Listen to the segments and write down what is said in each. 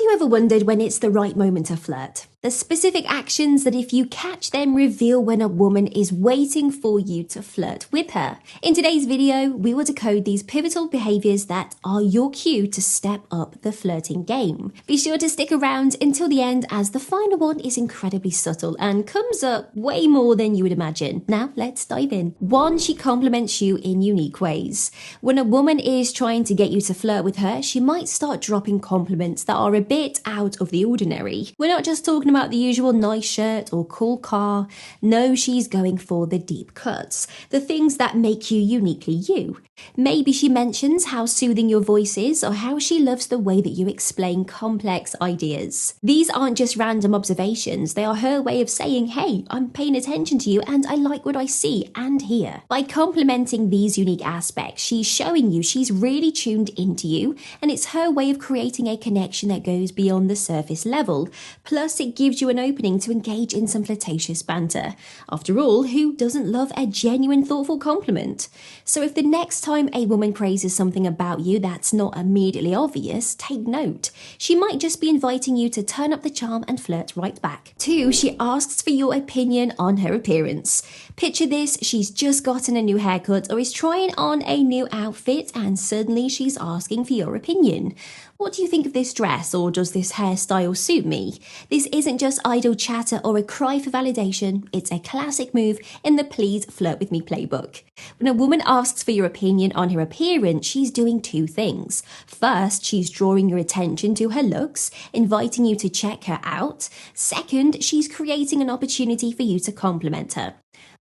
Have you ever wondered when it's the right moment to flirt? The specific actions that if you catch them reveal when a woman is waiting for you to flirt with her. In today's video, we will decode these pivotal behaviors that are your cue to step up the flirting game. Be sure to stick around until the end as the final one is incredibly subtle and comes up way more than you would imagine. Now, let's dive in. 1. She compliments you in unique ways. When a woman is trying to get you to flirt with her, she might start dropping compliments that are a bit out of the ordinary. We're not just talking about the usual nice shirt or cool car. No, she's going for the deep cuts, the things that make you uniquely you. Maybe she mentions how soothing your voice is or how she loves the way that you explain complex ideas. These aren't just random observations, they are her way of saying, hey, I'm paying attention to you and I like what I see and hear. By complimenting these unique aspects, she's showing you she's really tuned into you, and it's her way of creating a connection that goes beyond the surface level. Plus, it gives you an opening to engage in some flirtatious banter. After all, who doesn't love a genuine, thoughtful compliment? So if the next time a woman praises something about you that's not immediately obvious, take note. She might just be inviting you to turn up the charm and flirt right back. 2. She asks for your opinion on her appearance. Picture this, she's just gotten a new haircut or is trying on a new outfit and suddenly she's asking for your opinion. What do you think of this dress, or does this hairstyle suit me? This isn't just idle chatter or a cry for validation, it's a classic move in the please flirt with me playbook. When a woman asks for your opinion on her appearance, she's doing 2 things. First, she's drawing your attention to her looks, inviting you to check her out. Second, she's creating an opportunity for you to compliment her.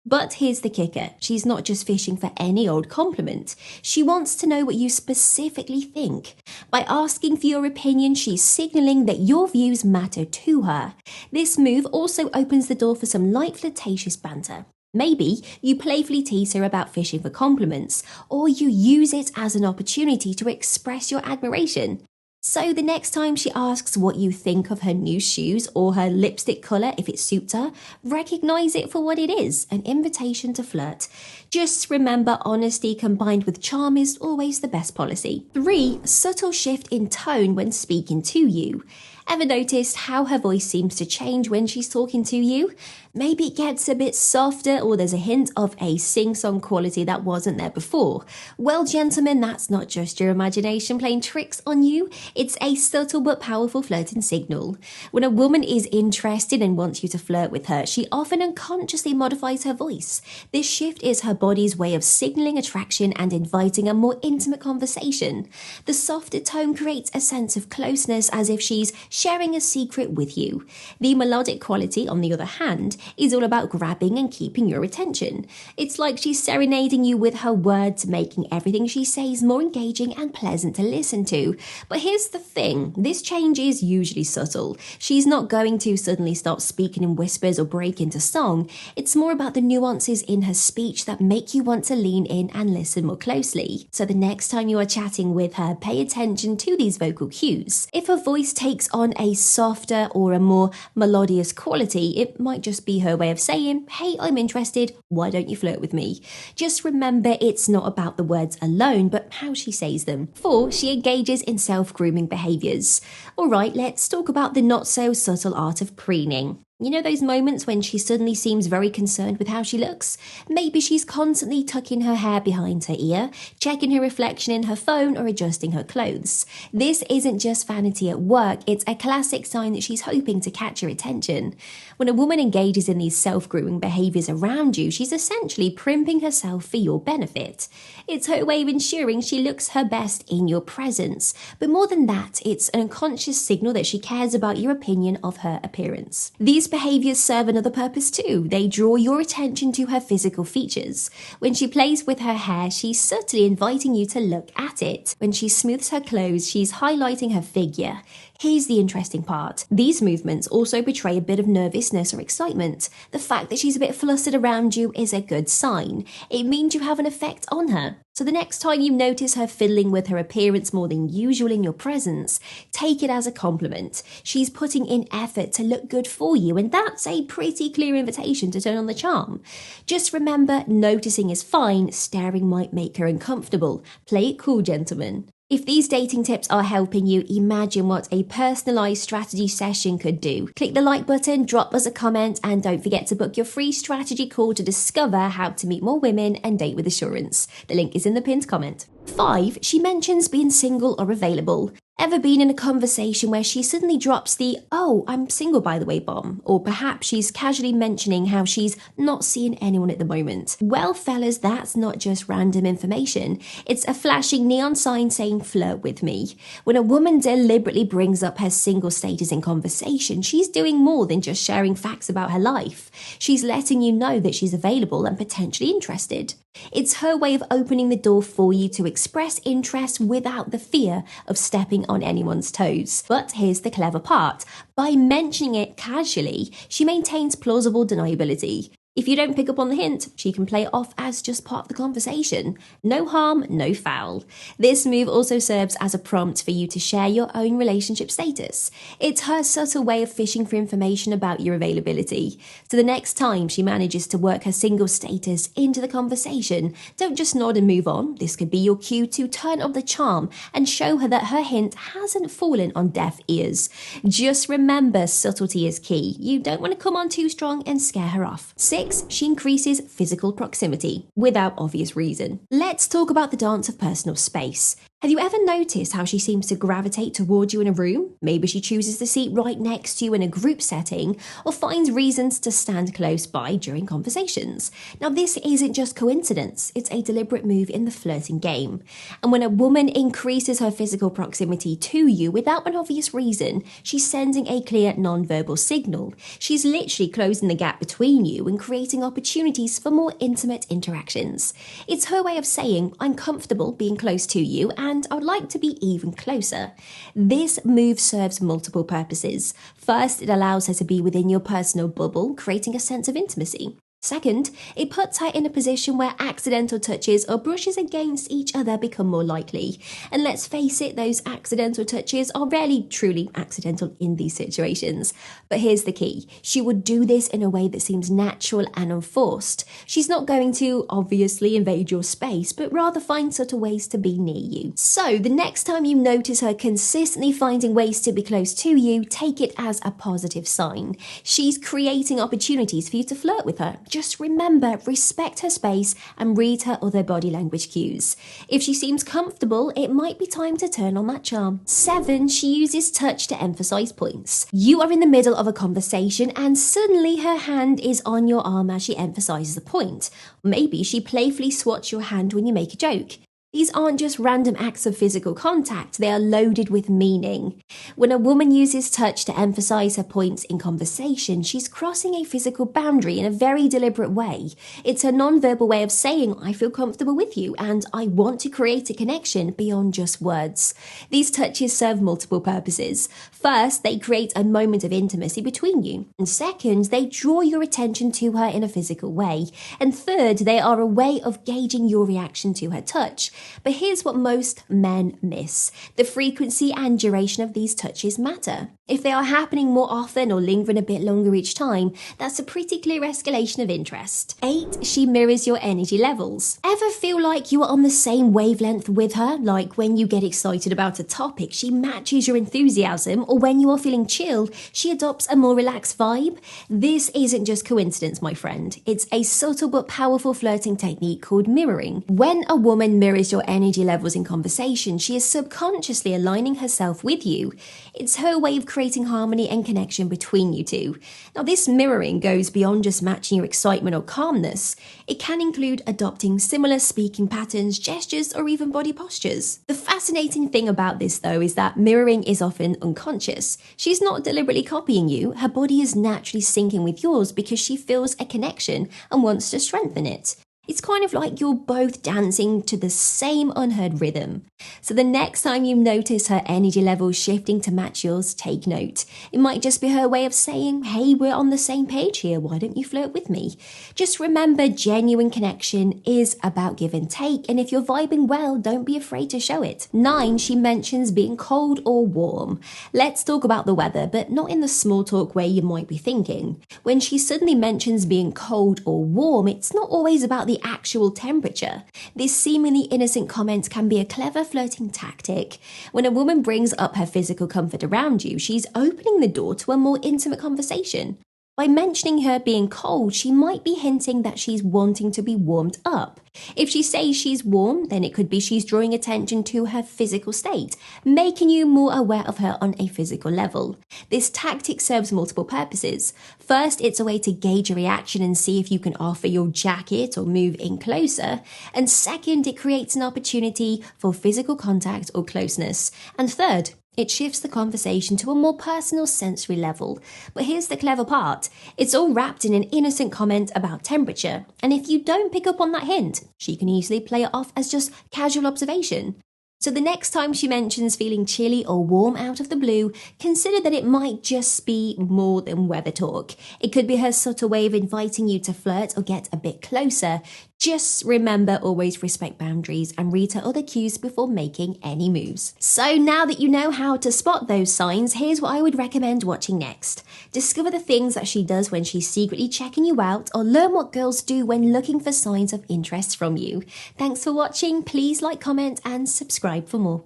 But here's the kicker, she's not just fishing for any old compliment. She wants to know what you specifically think. By asking for your opinion, she's signalling that your views matter to her. This move also opens the door for some light flirtatious banter. Maybe you playfully tease her about fishing for compliments, or you use it as an opportunity to express your admiration. So the next time she asks what you think of her new shoes or her lipstick colour if it suits her, recognise it for what it is, an invitation to flirt. Just remember, honesty combined with charm is always the best policy. 3. Subtle shift in tone when speaking to you. Ever noticed how her voice seems to change when she's talking to you? Maybe it gets a bit softer or there's a hint of a sing-song quality that wasn't there before. Well, gentlemen, that's not just your imagination playing tricks on you. It's a subtle but powerful flirting signal. When a woman is interested and wants you to flirt with her, she often unconsciously modifies her voice. This shift is her body's way of signaling attraction and inviting a more intimate conversation. The softer tone creates a sense of closeness, as if she's sharing a secret with you. The melodic quality, on the other hand, is all about grabbing and keeping your attention. It's like she's serenading you with her words, making everything she says more engaging and pleasant to listen to. But here's the thing, this change is usually subtle. She's not going to suddenly start speaking in whispers or break into song. It's more about the nuances in her speech that make you want to lean in and listen more closely. So the next time you are chatting with her, pay attention to these vocal cues. If her voice takes on a softer or a more melodious quality, it might just be her way of saying, hey, I'm interested, why don't you flirt with me? Just remember, it's not about the words alone, but how she says them. 4. She engages in self-grooming behaviours. Alright, let's talk about the not so subtle art of preening. You know those moments when she suddenly seems very concerned with how she looks? Maybe she's constantly tucking her hair behind her ear, checking her reflection in her phone, or adjusting her clothes. This isn't just vanity at work, it's a classic sign that she's hoping to catch your attention. When a woman engages in these self-grooming behaviours around you, she's essentially primping herself for your benefit. It's her way of ensuring she looks her best in your presence. But more than that, it's an unconscious signal that she cares about your opinion of her appearance. These behaviours serve another purpose too. They draw your attention to her physical features. When she plays with her hair, she's subtly inviting you to look at it. When she smooths her clothes, she's highlighting her figure. Here's the interesting part. These movements also betray a bit of nervousness or excitement. The fact that she's a bit flustered around you is a good sign. It means you have an effect on her. So the next time you notice her fiddling with her appearance more than usual in your presence, take it as a compliment. She's putting in effort to look good for you, and that's a pretty clear invitation to turn on the charm. Just remember, noticing is fine, staring might make her uncomfortable. Play it cool, gentlemen. If these dating tips are helping you, imagine what a personalized strategy session could do. Click the like button, drop us a comment, and don't forget to book your free strategy call to discover how to meet more women and date with assurance. The link is in the pinned comment. 5. She mentions being single or available. Ever been in a conversation where she suddenly drops the, "Oh, I'm single by the way" bomb? Or perhaps she's casually mentioning how she's not seeing anyone at the moment. Well, fellas, that's not just random information. It's a flashing neon sign saying "flirt with me." When a woman deliberately brings up her single status in conversation, she's doing more than just sharing facts about her life. She's letting you know that she's available and potentially interested. It's her way of opening the door for you to express interest without the fear of stepping on anyone's toes. But here's the clever part. By mentioning it casually, she maintains plausible deniability. If you don't pick up on the hint, she can play it off as just part of the conversation. No harm, no foul. This move also serves as a prompt for you to share your own relationship status. It's her subtle way of fishing for information about your availability. So the next time she manages to work her single status into the conversation, don't just nod and move on. This could be your cue to turn up the charm and show her that her hint hasn't fallen on deaf ears. Just remember, subtlety is key. You don't want to come on too strong and scare her off. 6. She increases physical proximity without obvious reason. Let's talk about the dance of personal space. Have you ever noticed how she seems to gravitate towards you in a room? Maybe she chooses the seat right next to you in a group setting, or finds reasons to stand close by during conversations. Now, this isn't just coincidence, it's a deliberate move in the flirting game. And when a woman increases her physical proximity to you without an obvious reason, she's sending a clear non-verbal signal. She's literally closing the gap between you and creating opportunities for more intimate interactions. It's her way of saying, "I'm comfortable being close to you, and I would like to be even closer." This move serves multiple purposes. First, it allows her to be within your personal bubble, creating a sense of intimacy. Second, it puts her in a position where accidental touches or brushes against each other become more likely. And let's face it, those accidental touches are rarely truly accidental in these situations. But here's the key. She would do this in a way that seems natural and unforced. She's not going to obviously invade your space, but rather find subtle ways to be near you. So the next time you notice her consistently finding ways to be close to you, take it as a positive sign. She's creating opportunities for you to flirt with her. Just remember, respect her space and read her other body language cues. If she seems comfortable, it might be time to turn on that charm. 7. She uses touch to emphasize points. You are in the middle of a conversation and suddenly her hand is on your arm as she emphasizes a point. Maybe she playfully swats your hand when you make a joke. These aren't just random acts of physical contact, they are loaded with meaning. When a woman uses touch to emphasize her points in conversation, she's crossing a physical boundary in a very deliberate way. It's her non-verbal way of saying, "I feel comfortable with you and I want to create a connection beyond just words." These touches serve multiple purposes. First, they create a moment of intimacy between you. And second, they draw your attention to her in a physical way. And third, they are a way of gauging your reaction to her touch. But here's what most men miss. The frequency and duration of these touches matter. If they are happening more often or lingering a bit longer each time, that's a pretty clear escalation of interest. 8. She mirrors your energy levels. Ever feel like you are on the same wavelength with her? Like when you get excited about a topic, she matches your enthusiasm, or when you are feeling chilled, she adopts a more relaxed vibe? This isn't just coincidence, my friend. It's a subtle but powerful flirting technique called mirroring. When a woman mirrors your energy levels in conversation, she is subconsciously aligning herself with you. It's her way of creating harmony and connection between you two. Now, this mirroring goes beyond just matching your excitement or calmness. It can include adopting similar speaking patterns, gestures, or even body postures. The fascinating thing about this, though, is that mirroring is often unconscious. She's not deliberately copying you. Her body is naturally syncing with yours because she feels a connection and wants to strengthen it. It's kind of like you're both dancing to the same unheard rhythm. So the next time you notice her energy levels shifting to match yours, take note. It might just be her way of saying, "Hey, we're on the same page here, why don't you flirt with me?" Just remember, genuine connection is about give and take, and if you're vibing well, don't be afraid to show it. 9. She mentions being cold or warm. Let's talk about the weather, but not in the small talk way you might be thinking. When she suddenly mentions being cold or warm, it's not always about the the actual temperature. This seemingly innocent comment can be a clever flirting tactic. When a woman brings up her physical comfort around you, she's opening the door to a more intimate conversation. By mentioning her being cold, she might be hinting that she's wanting to be warmed up. If she says she's warm, then it could be she's drawing attention to her physical state, making you more aware of her on a physical level. This tactic serves multiple purposes. First, it's a way to gauge a reaction and see if you can offer your jacket or move in closer. And second, it creates an opportunity for physical contact or closeness. And third, it shifts the conversation to a more personal sensory level. But here's the clever part. It's all wrapped in an innocent comment about temperature. And if you don't pick up on that hint, she can easily play it off as just casual observation. So the next time she mentions feeling chilly or warm out of the blue, consider that it might just be more than weather talk. It could be her subtle way of inviting you to flirt or get a bit closer. Just remember, always respect boundaries and read her other cues before making any moves. So now that you know how to spot those signs, here's what I would recommend watching next. Discover the things that she does when she's secretly checking you out, or learn what girls do when looking for signs of interest from you. Thanks for watching. Please like, comment and subscribe for more.